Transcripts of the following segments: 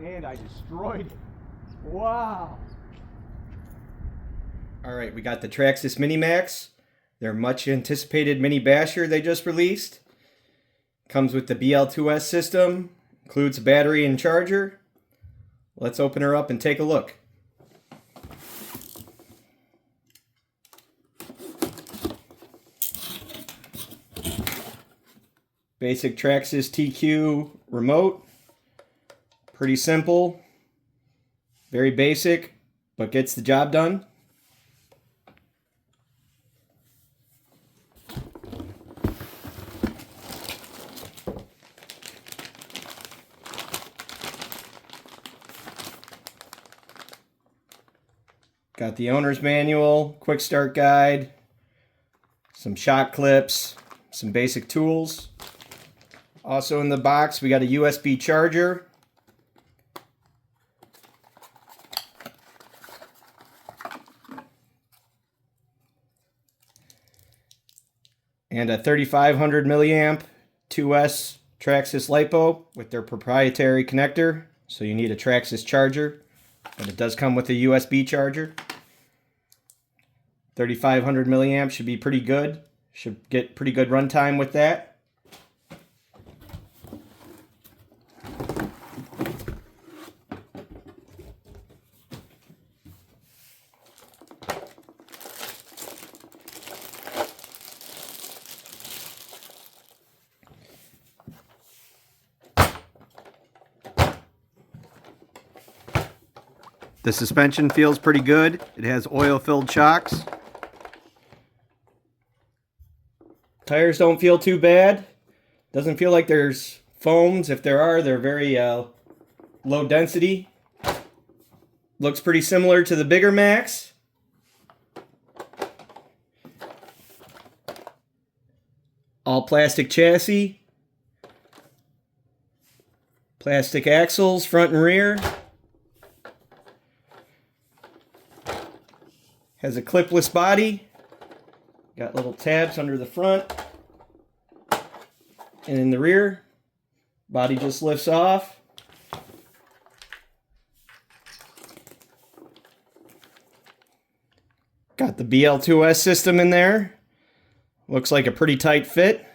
and I destroyed it. Wow. Alright, we got the Traxxas Mini Maxx. Their much anticipated mini basher they just released. Comes with the BL2S system. Includes a battery and charger. Let's open her up and take a look. Basic Traxxas TQ remote. Pretty simple. Very basic, but gets the job done. Got the owner's manual, quick start guide, some shock clips, some basic tools. Also in the box, we got a USB charger. And a 3500 milliamp 2S Traxxas LiPo with their proprietary connector. So you need a Traxxas charger, but it does come with a USB charger. 3500 milliamps should be pretty good. Should get pretty good runtime with that. The suspension feels pretty good. It has oil-filled shocks. Tires don't feel too bad. Doesn't feel like there's foams. If there are, they're very low density. Looks pretty similar to the bigger Maxx. All plastic chassis. Plastic axles, front and rear. Has a clipless body. Got little tabs under the front. And in the rear, body just lifts off. Got the BL2S system in there. Looks like a pretty tight fit.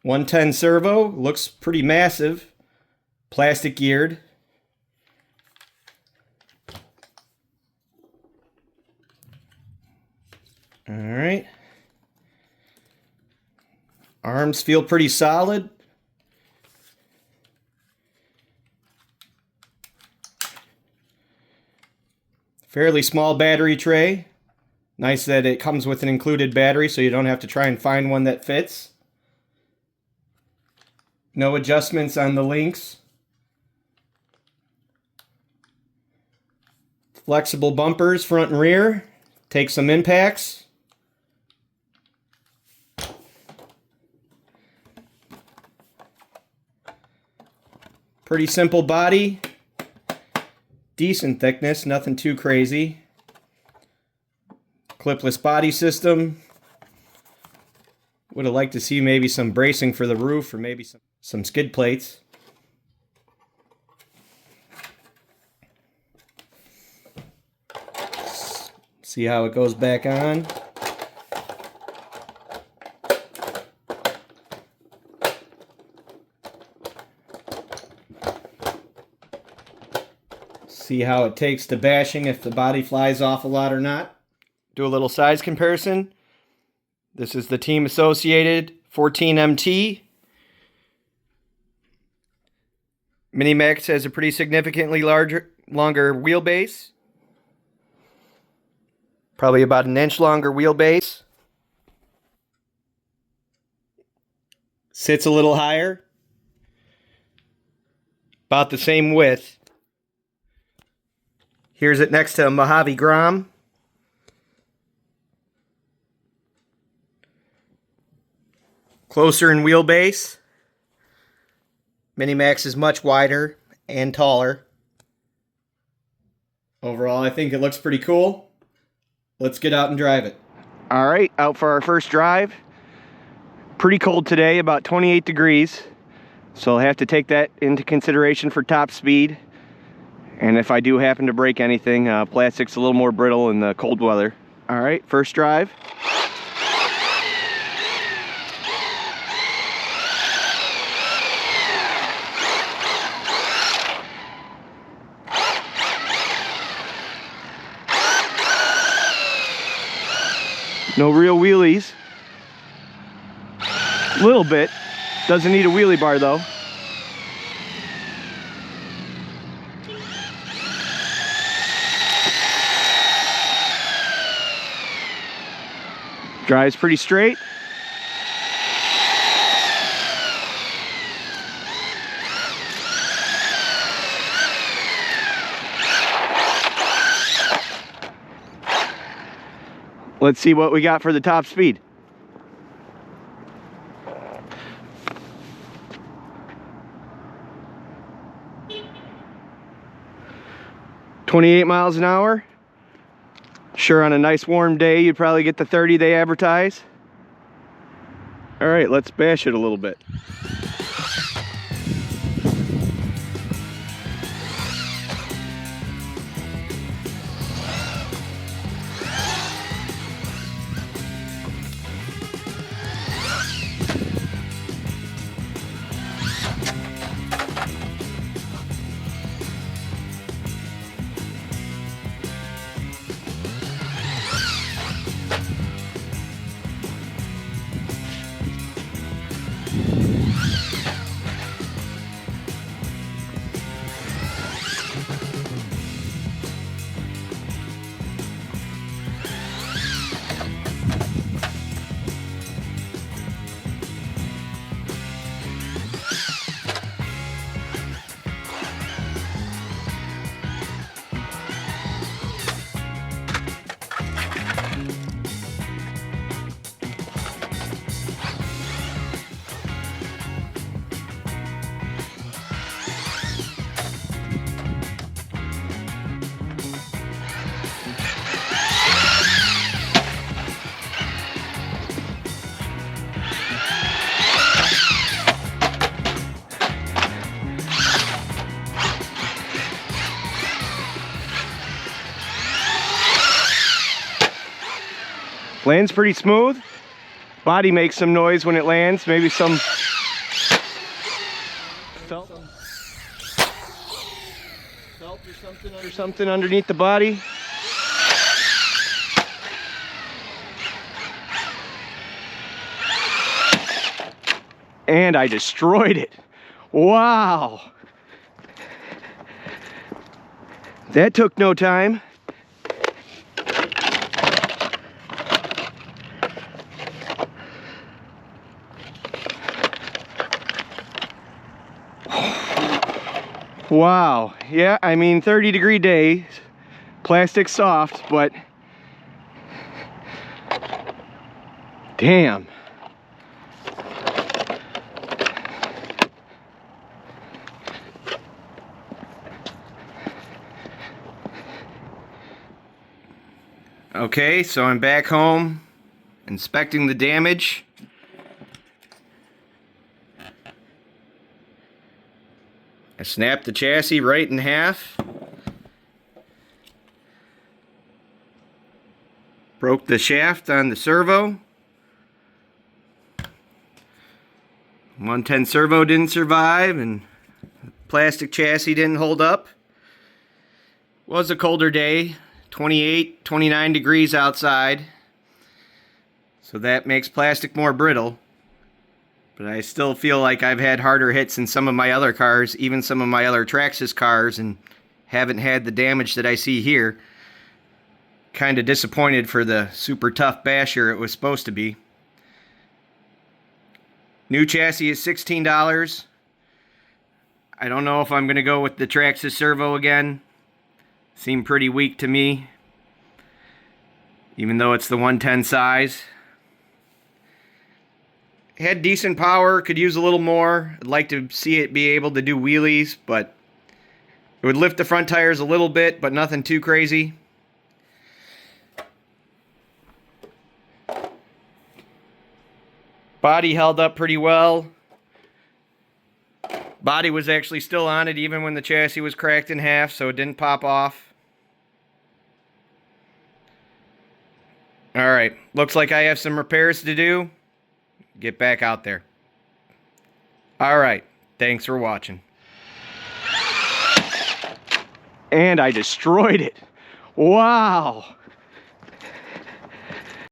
110 servo. Looks pretty massive. Plastic geared. Alright. Arms feel pretty solid. Fairly small battery tray. Nice that it comes with an included battery so you don't have to try and find one that fits. No adjustments on the links. Flexible bumpers front and rear. Take some impacts. Pretty simple body. Decent thickness, nothing too crazy. Clipless body system. Would have liked to see maybe some bracing for the roof or maybe some skid plates. See how it goes back on. See how it takes to bashing if the body flies off a lot or not. Do a little size comparison. This is the Team Associated 14MT. Mini Maxx has a pretty significantly longer wheelbase. Probably about an inch longer wheelbase. Sits a little higher. About the same width. Here's it next to Mojave Grom. Closer in wheelbase. Mini Maxx is much wider and taller. Overall, I think it looks pretty cool. Let's get out and drive it. All right, out for our first drive. Pretty cold today, about 28 degrees. So I'll have to take that into consideration for top speed. And if I do happen to break anything, plastic's a little more brittle in the cold weather. All right, first drive. No real wheelies. A little bit. Doesn't need a wheelie bar though. Drives pretty straight. Let's see what we got for the top speed. "28 miles an hour. Sure, on a nice warm day, you'd probably get the 30 they advertise. All right, let's bash it a little bit. Lands pretty smooth. Body makes some noise when it lands. Maybe some felt or something underneath the body. And I destroyed it. Wow. That took no time. Wow, yeah, I mean 30-degree days, plastic soft, but damn. Okay, so I'm back home inspecting the damage. I snapped the chassis right in half. Broke the shaft on the servo. 110 servo didn't survive, and the plastic chassis didn't hold up. Was a colder day, 28, 29 degrees outside. So that makes plastic more brittle. But I still feel like I've had harder hits in some of my other cars, even some of my other Traxxas cars, and haven't had the damage that I see here. Kind of disappointed for the super tough basher it was supposed to be. New chassis is $16. I don't know if I'm going to go with the Traxxas servo again. Seemed pretty weak to me, even though it's the 110 size. Had decent power, could use a little more. I'd like to see it be able to do wheelies, but it would lift the front tires a little bit, but nothing too crazy. Body held up pretty well. Body was actually still on it even when the chassis was cracked in half, so it didn't pop off. Alright, looks like I have some repairs to do. Get back out there. Alright, thanks for watching. And I destroyed it. Wow.